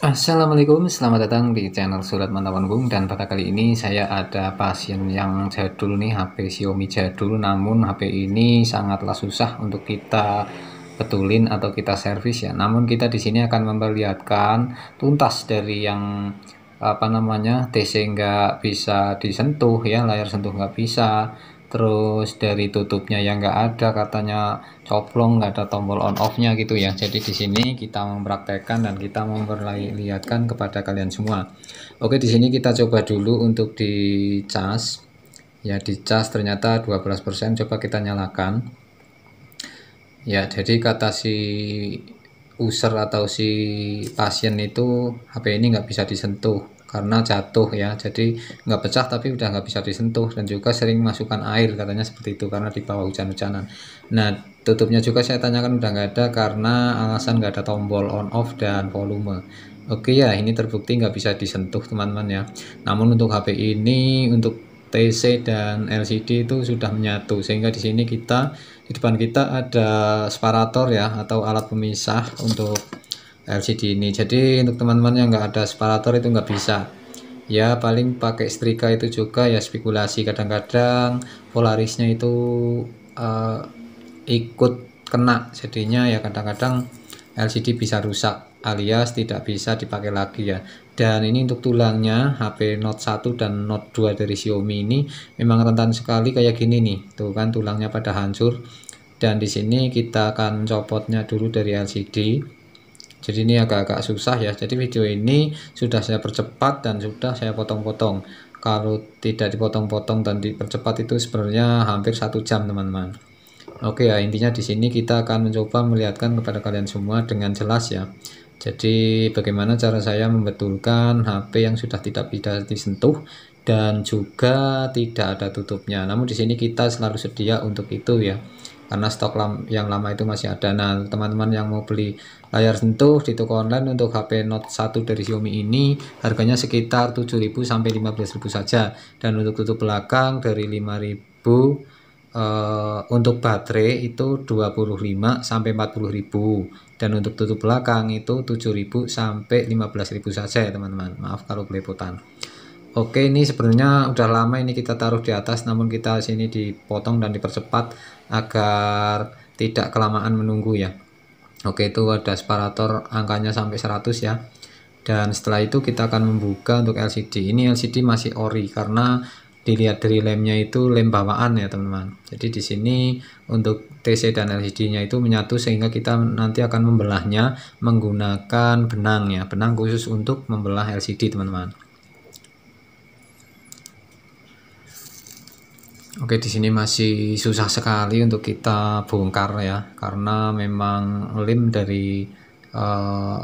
Assalamualaikum, selamat datang di channel Surat Mantauan Bung. Dan pada kali ini saya ada pasien yang jadul nih, HP Xiaomi jadul, namun HP ini sangatlah susah untuk kita betulin atau kita servis ya. Namun kita di sini akan memperlihatkan tuntas dari yang TC nggak bisa disentuh ya, layar sentuh nggak bisa, terus dari tutupnya yang nggak ada, katanya coplong, nggak ada tombol on off nya gitu ya. Jadi di sini kita mempraktekkan dan kita memperlihatkan kepada kalian semua. Oke, di sini kita coba dulu untuk dicas ya. Dicas ternyata 12%. Coba kita nyalakan ya. Jadi kata si user atau si pasien itu HP ini nggak bisa disentuh karena jatuh ya. Jadi nggak pecah tapi udah nggak bisa disentuh, dan juga sering masukkan air, katanya seperti itu karena di bawah hujan-hujanan. Nah, tutupnya juga saya tanyakan udah nggak ada karena alasan nggak ada tombol on off dan volume. Oke ya, ini terbukti nggak bisa disentuh teman-teman ya. Namun untuk HP ini, untuk TC dan LCD itu sudah menyatu, sehingga di sini di depan kita ada separator ya, atau alat pemisah untuk LCD ini. Jadi untuk teman-teman yang nggak ada separator itu nggak bisa ya, paling pakai setrika itu juga ya, spekulasi. Kadang-kadang polarisnya itu uh, ikut kena, jadinya ya kadang-kadang LCD bisa rusak alias tidak bisa dipakai lagi ya. Dan ini untuk tulangnya HP Note 1 dan Note 2 dari Xiaomi ini memang rentan sekali kayak gini nih. Tuh kan tulangnya pada hancur. Dan di sini kita akan copotnya dulu dari LCD. Jadi ini agak-agak susah ya. Jadi video ini sudah saya percepat dan sudah saya potong-potong. Kalau tidak dipotong-potong dan dipercepat itu sebenarnya hampir 1 jam teman-teman. Oke ya, intinya di sini kita akan mencoba melihatkan kepada kalian semua dengan jelas ya. Jadi bagaimana cara saya membetulkan HP yang sudah tidak bisa disentuh dan juga tidak ada tutupnya. Namun di sini kita selalu sedia untuk itu ya, karena stok yang lama itu masih ada. Nah, teman-teman yang mau beli layar sentuh di toko online untuk HP Note 1 dari Xiaomi ini harganya sekitar 7.000 sampai 15.000 saja. Dan untuk tutup belakang dari 5.000. Untuk baterai itu 25 sampai 40.000, dan untuk tutup belakang itu 7.000 sampai 15.000 saja ya teman-teman. Maaf kalau belepotan. Oke, ini sebenarnya udah lama ini kita taruh di atas, namun kita sini dipotong dan dipercepat agar tidak kelamaan menunggu ya. Oke, itu ada separator angkanya sampai 100 ya. Dan setelah itu kita akan membuka untuk LCD. Ini LCD masih ori karena dilihat dari lemnya itu lem bawaan ya teman-teman. Jadi di sini untuk TC dan LCD-nya itu menyatu, sehingga kita nanti akan membelahnya menggunakan benang ya, benang khusus untuk membelah LCD teman-teman. Oke, di sini masih susah sekali untuk kita bongkar ya, karena memang lem dari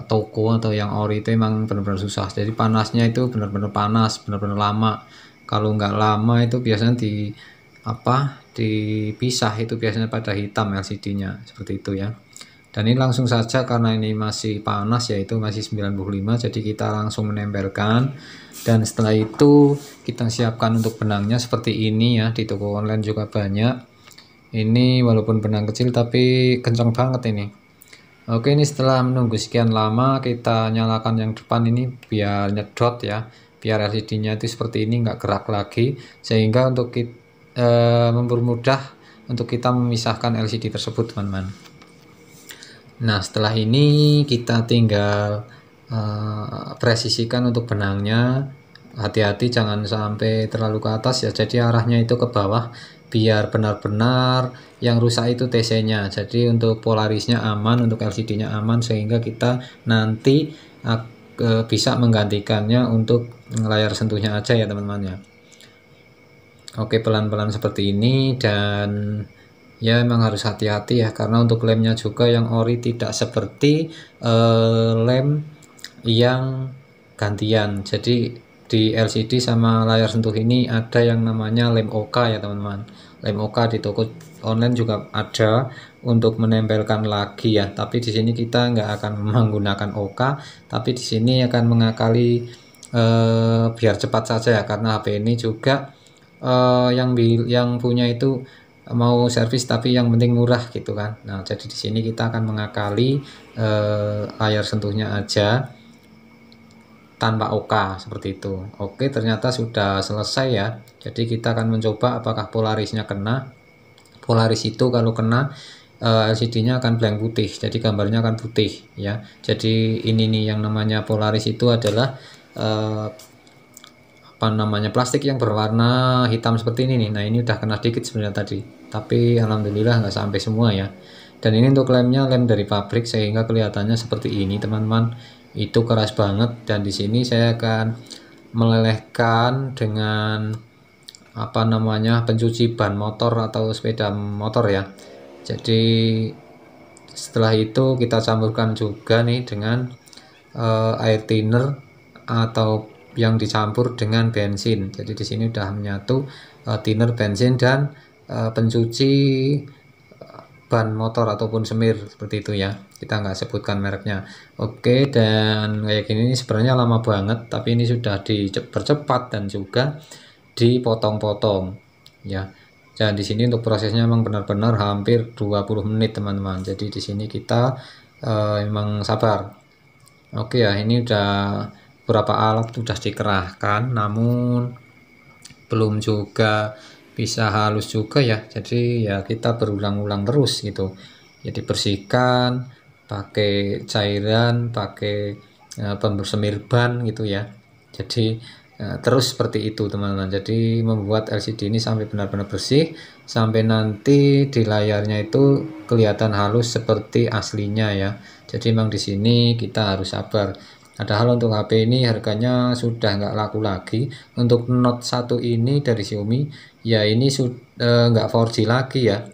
toko atau yang ori itu emang benar-benar susah. Jadi panasnya itu benar-benar panas, benar-benar lama. Kalau nggak lama itu biasanya dipisah, itu biasanya pada hitam LCD-nya seperti itu ya. Dan ini langsung saja karena ini masih panas, yaitu masih 95, jadi kita langsung menempelkan. Dan setelah itu kita siapkan untuk benangnya seperti ini ya, di toko online juga banyak. Ini walaupun benang kecil tapi kencang banget ini. Oke, ini setelah menunggu sekian lama kita nyalakan yang depan ini biar nyedot ya, biar LCD-nya itu seperti ini, nggak gerak lagi, sehingga untuk mempermudah untuk kita memisahkan LCD tersebut teman-teman. Nah, setelah ini kita tinggal presisikan untuk benangnya. Hati-hati jangan sampai terlalu ke atas ya, jadi arahnya itu ke bawah biar benar-benar yang rusak itu TC-nya. Jadi untuk polarisnya aman, untuk LCD-nya aman, sehingga kita nanti bisa menggantikannya untuk layar sentuhnya aja ya teman-teman ya. Oke, pelan-pelan seperti ini. Dan ya memang harus hati-hati ya, karena untuk lemnya juga yang ori tidak seperti lem yang gantian. Jadi di LCD sama layar sentuh ini ada yang namanya lem OK ya teman-teman. Lem OK di toko online juga ada untuk menempelkan lagi ya, tapi di sini kita nggak akan menggunakan OK, tapi di sini akan mengakali biar cepat saja ya, karena HP ini juga yang punya itu mau servis tapi yang penting murah gitu kan. Nah, jadi di sini kita akan mengakali layar sentuhnya aja. tanpa OK seperti itu. Oke, ternyata sudah selesai ya. Jadi kita akan mencoba apakah polarisnya kena. Polaris itu kalau kena LCD-nya akan blank putih, jadi gambarnya akan putih ya. Jadi ini nih yang namanya polaris itu adalah apa namanya, plastik yang berwarna hitam seperti ini nih. Nah ini udah kena dikit sebenarnya tadi, tapi alhamdulillah nggak sampai semua ya. Dan ini untuk lemnya lem dari pabrik sehingga kelihatannya seperti ini teman-teman. Itu keras banget, dan di sini saya akan melelehkan dengan apa namanya, pencuci ban motor atau sepeda motor ya. Jadi setelah itu kita campurkan juga nih dengan air thinner atau yang dicampur dengan bensin. Jadi di sini udah menyatu thinner, bensin, dan pencuci ban motor ataupun semir seperti itu ya. Kita nggak sebutkan mereknya. Oke, dan kayak gini sebenarnya lama banget, tapi ini sudah dipercepat dan juga dipotong-potong ya. Dan di sini untuk prosesnya memang benar-benar hampir 20 menit teman-teman. Jadi di sini kita memang sabar. Oke ya, ini udah beberapa alat sudah dikerahkan, namun belum juga bisa halus juga ya. Jadi ya kita berulang-ulang terus gitu. Jadi bersihkan pakai cairan, pakai pembersemir ban gitu ya. Jadi terus seperti itu teman-teman. Jadi membuat LCD ini sampai benar-benar bersih, sampai nanti di layarnya itu kelihatan halus seperti aslinya ya. Jadi memang di sini kita harus sabar. Padahal untuk HP ini harganya sudah nggak laku lagi. Untuk Note 1 ini dari Xiaomi ya, ini sudah nggak 4G lagi ya.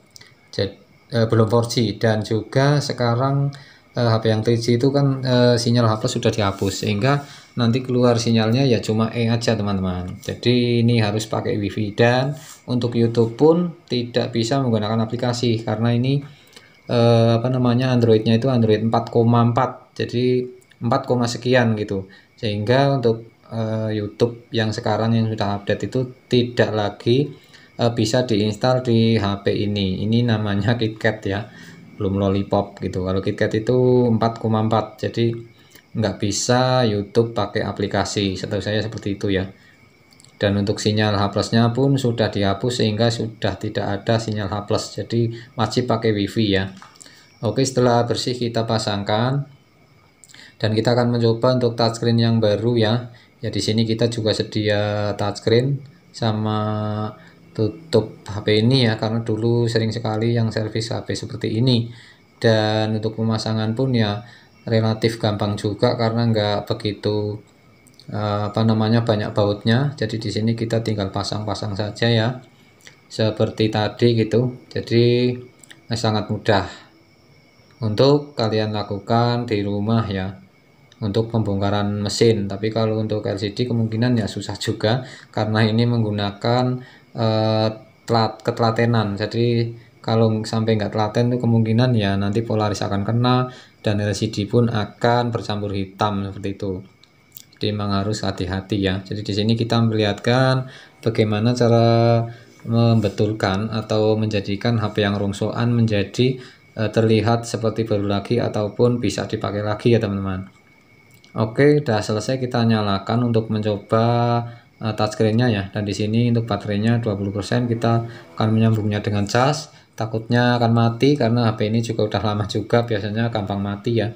Jadi belum 4G, dan juga sekarang HP yang 3G itu kan sinyal H+ sudah dihapus, sehingga nanti keluar sinyalnya ya cuma aja teman-teman. Jadi ini harus pakai WiFi, dan untuk YouTube pun tidak bisa menggunakan aplikasi karena ini apa namanya, Androidnya itu Android 4,4, jadi 4, sekian gitu, sehingga untuk YouTube yang sekarang yang sudah update itu tidak lagi bisa diinstal di HP ini. Ini namanya KitKat ya, belum Lollipop gitu. Kalau KitKat itu 4,4, jadi nggak bisa YouTube pakai aplikasi, setahu saya seperti itu ya. Dan untuk sinyal H+-nya pun sudah dihapus sehingga sudah tidak ada sinyal H+, jadi wajib pakai WiFi ya. Oke, setelah bersih kita pasangkan, dan kita akan mencoba untuk touchscreen yang baru ya. Ya di sini kita juga sedia touchscreen sama tutup HP ini ya, karena dulu sering sekali yang servis HP seperti ini. Dan untuk pemasangan pun ya relatif gampang juga karena nggak begitu apa namanya, banyak bautnya. Jadi di sini kita tinggal pasang-pasang saja ya, seperti tadi gitu. Jadi sangat mudah untuk kalian lakukan di rumah ya, untuk pembongkaran mesin. Tapi kalau untuk LCD kemungkinan ya susah juga, karena ini menggunakan ketelatenan. Jadi kalau sampai nggak telaten itu kemungkinan ya nanti polaris akan kena, dan LCD pun akan bercampur hitam seperti itu. Jadi memang harus hati-hati ya. Jadi di sini kita melihatkan bagaimana cara membetulkan atau menjadikan HP yang rongsokan menjadi terlihat seperti baru lagi ataupun bisa dipakai lagi ya teman-teman. Oke, udah selesai, kita nyalakan untuk mencoba touchscreen-nya ya. Dan di sini untuk baterainya 20%, kita akan menyambungnya dengan cas. Takutnya akan mati karena HP ini juga udah lama juga, biasanya gampang mati ya.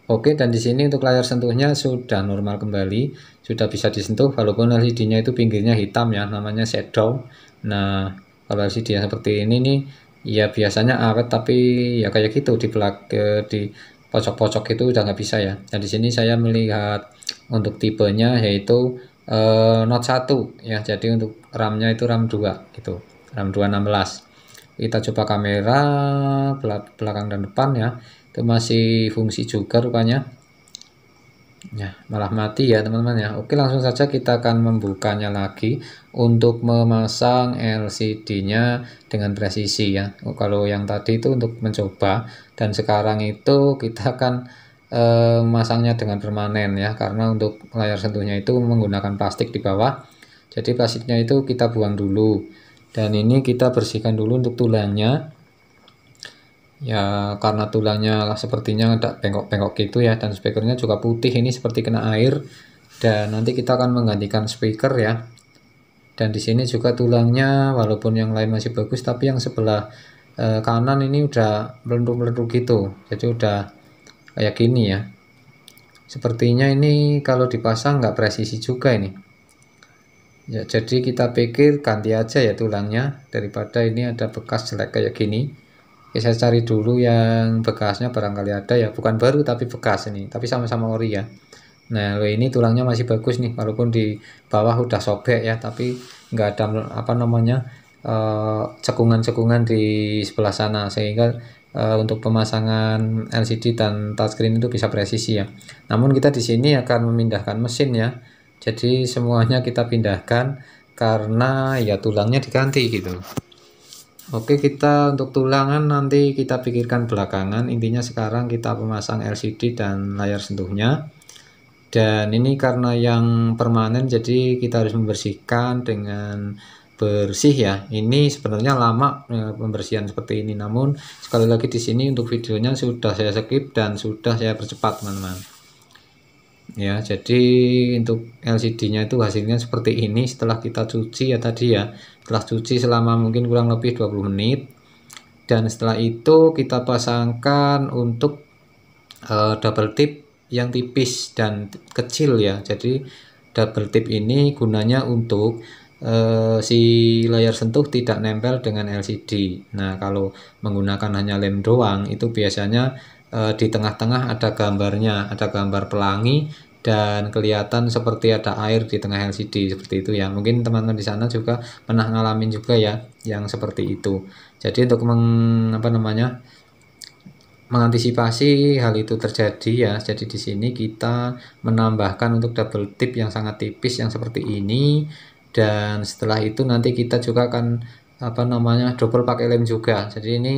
Oke, dan di sini untuk layar sentuhnya sudah normal kembali, sudah bisa disentuh walaupun LCD-nya itu pinggirnya hitam ya, namanya shadow. Nah, kalau LCD yang seperti ini nih ya biasanya awet, tapi ya kayak gitu di pojok-pojok itu udah nggak bisa ya. Dan di sini saya melihat untuk tipenya yaitu Note 1 ya. Jadi untuk RAM-nya itu RAM 2 gitu, RAM 216. Kita coba kamera belakang dan depan ya, itu masih fungsi juga rupanya ya, malah mati ya teman-teman ya. Oke, langsung saja kita akan membukanya lagi untuk memasang LCD-nya dengan presisi ya. Kalau yang tadi itu untuk mencoba, dan sekarang itu kita akan memasangnya dengan permanen ya, karena untuk layar sentuhnya itu menggunakan plastik di bawah. Jadi plastiknya itu kita buang dulu, dan ini kita bersihkan dulu untuk tulangnya ya, karena tulangnya sepertinya ada bengkok-bengkok gitu ya, dan spekernya juga putih, ini seperti kena air. Dan nanti kita akan menggantikan speaker ya. Dan di sini juga tulangnya walaupun yang lain masih bagus, tapi yang sebelah kanan ini udah melentur-melentur gitu. Jadi udah kayak gini ya. Sepertinya ini kalau dipasang nggak presisi juga ini. Ya, jadi kita pikir ganti aja ya tulangnya daripada ini ada bekas jelek kayak gini. Oke, saya cari dulu yang bekasnya, barangkali ada ya, bukan baru tapi bekas ini, tapi sama-sama ori ya. Nah, ini tulangnya masih bagus nih, walaupun di bawah udah sobek ya, tapi nggak ada apa namanya cekungan-cekungan di sebelah sana, sehingga untuk pemasangan LCD dan touchscreen itu bisa presisi ya. Namun kita di sini akan memindahkan mesin ya. Jadi semuanya kita pindahkan karena ya tulangnya diganti gitu. Oke, kita untuk tulangan nanti kita pikirkan belakangan. Intinya sekarang kita pemasang LCD dan layar sentuhnya. Dan ini karena yang permanen, jadi kita harus membersihkan dengan bersih ya. Ini sebenarnya lama pembersihan seperti ini. Namun sekali lagi di sini untuk videonya sudah saya skip dan sudah saya percepat teman-teman. Ya, jadi untuk LCD-nya itu hasilnya seperti ini setelah kita cuci ya tadi ya. Setelah cuci selama mungkin kurang lebih 20 menit. Dan setelah itu kita pasangkan untuk double tip yang tipis dan kecil ya. Jadi double tip ini gunanya untuk si layar sentuh tidak nempel dengan LCD. Nah, kalau menggunakan hanya lem doang itu biasanya di tengah-tengah ada gambarnya, ada gambar pelangi dan kelihatan seperti ada air di tengah LCD seperti itu ya. Mungkin teman-teman di sana juga pernah ngalamin juga ya yang seperti itu. Jadi untuk mengantisipasi hal itu terjadi ya. Jadi di sini kita menambahkan untuk double tip yang sangat tipis yang seperti ini, dan setelah itu nanti kita juga akan double pakai lem juga. Jadi ini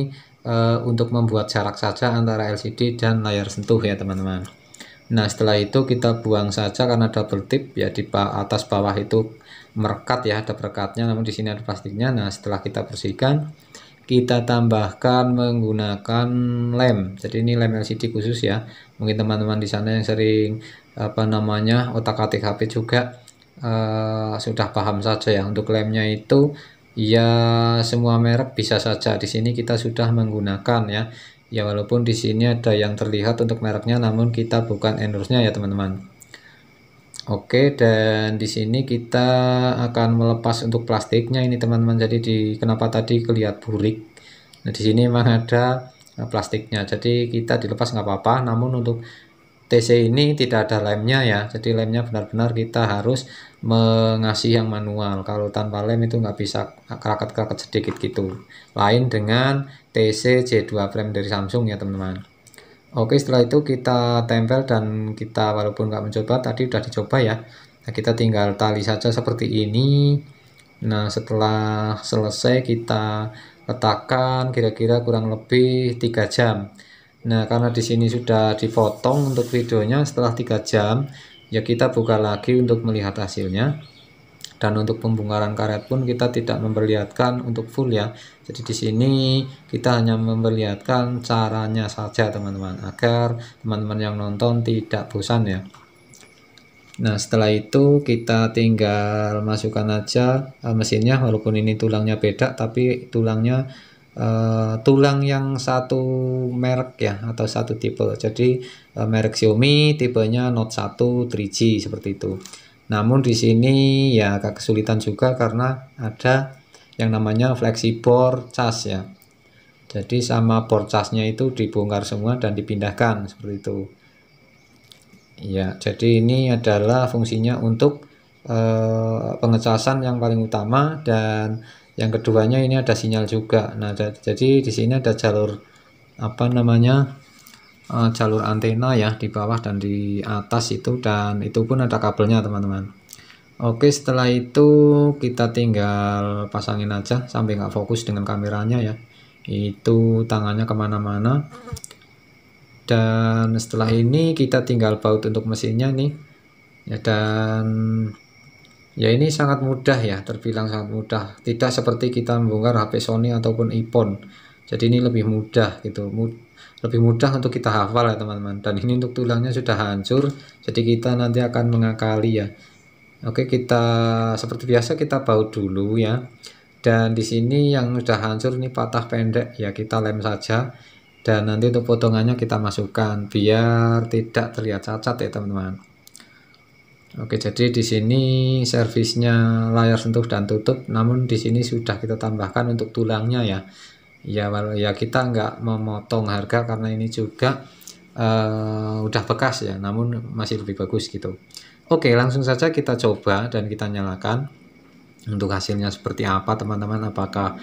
untuk membuat jarak saja antara LCD dan layar sentuh ya teman-teman. Nah, setelah itu kita buang saja karena double tip ya, di atas bawah itu merekat ya, ada perekatnya, namun di sini ada plastiknya. Nah, setelah kita bersihkan, kita tambahkan menggunakan lem. Jadi ini lem LCD khusus ya. Mungkin teman-teman di sana yang sering otak-atik HP juga sudah paham saja ya. Untuk lemnya itu ya semua merek bisa saja. Di sini kita sudah menggunakan ya. Ya walaupun di sini ada yang terlihat untuk mereknya, namun kita bukan endorse-nya ya teman-teman. Oke, dan di sini kita akan melepas untuk plastiknya ini teman-teman. Jadi kenapa tadi kelihatan burik? Nah, di sini memang ada plastiknya. Jadi kita dilepas nggak apa-apa. Namun untuk TC ini tidak ada lemnya ya. Jadi lemnya benar-benar kita harus mengasih yang manual. Kalau tanpa lem itu nggak bisa kerakat-kerakat sedikit gitu. Lain dengan TC J2 frame dari Samsung ya teman-teman. Oke, setelah itu kita tempel dan kita walaupun nggak mencoba, tadi udah dicoba ya. Nah, kita tinggal tali saja seperti ini. Nah, setelah selesai kita letakkan kira-kira kurang lebih 3 jam. Nah, karena di sini sudah dipotong untuk videonya setelah 3 jam, ya kita buka lagi untuk melihat hasilnya. Dan untuk pembongkaran karet pun kita tidak memperlihatkan untuk full ya. Jadi di sini kita hanya memperlihatkan caranya saja teman-teman, agar teman-teman yang nonton tidak bosan ya. Nah, setelah itu kita tinggal masukkan aja mesinnya, walaupun ini tulangnya beda, tapi tulangnya tulang yang satu merek ya, atau satu tipe. Jadi merek Xiaomi, tipenya Note 1 3G seperti itu. Namun di sini ya agak kesulitan juga karena ada yang namanya flexibor cas ya. Jadi sama board casnya itu dibongkar semua dan dipindahkan seperti itu. Ya, jadi ini adalah fungsinya untuk pengecasan yang paling utama, dan yang keduanya ini ada sinyal juga. Nah, jadi di sini ada jalur jalur antena ya di bawah dan di atas itu, dan itu pun ada kabelnya teman-teman. Oke, setelah itu kita tinggal pasangin aja sampai nggak fokus dengan kameranya ya, itu tangannya kemana-mana. Dan setelah ini kita tinggal baut untuk mesinnya nih ya, dan ya ini sangat mudah ya, terbilang sangat mudah, tidak seperti kita membongkar HP Sony ataupun iPhone. Jadi ini lebih mudah gitu. lebih mudah untuk kita hafal ya teman-teman. Dan ini untuk tulangnya sudah hancur, jadi kita nanti akan mengakali ya. Oke, kita seperti biasa kita baut dulu ya. Dan di sini yang sudah hancur ini patah pendek ya, kita lem saja. Dan nanti untuk potongannya kita masukkan biar tidak terlihat cacat ya teman-teman. Oke, jadi di sini servisnya layar sentuh dan tutup, namun di sini sudah kita tambahkan untuk tulangnya ya. Ya kita nggak memotong harga karena ini juga udah bekas ya, namun masih lebih bagus gitu. Oke, langsung saja kita coba dan kita nyalakan untuk hasilnya seperti apa teman-teman. Apakah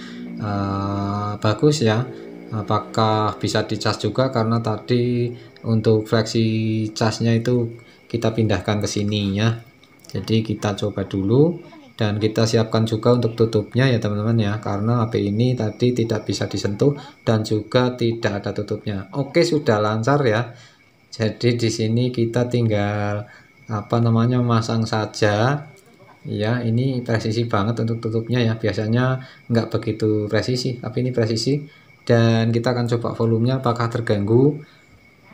bagus ya, apakah bisa dicas juga, karena tadi untuk fleksi casnya itu kita pindahkan ke sini ya. Jadi kita coba dulu dan kita siapkan juga untuk tutupnya ya teman-teman ya, karena HP ini tadi tidak bisa disentuh dan juga tidak ada tutupnya. Oke, sudah lancar ya. Jadi di sini kita tinggal masang saja ya. Ini presisi banget untuk tutupnya ya, biasanya nggak begitu presisi tapi ini presisi. Dan kita akan coba volumenya apakah terganggu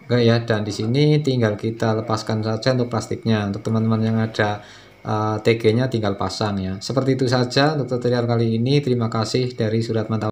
enggak ya. Dan di sini tinggal kita lepaskan saja untuk plastiknya. Untuk teman-teman yang ada TG-nya tinggal pasang ya. Seperti itu saja untuk tutorial kali ini. Terima kasih dari Surat Mantap.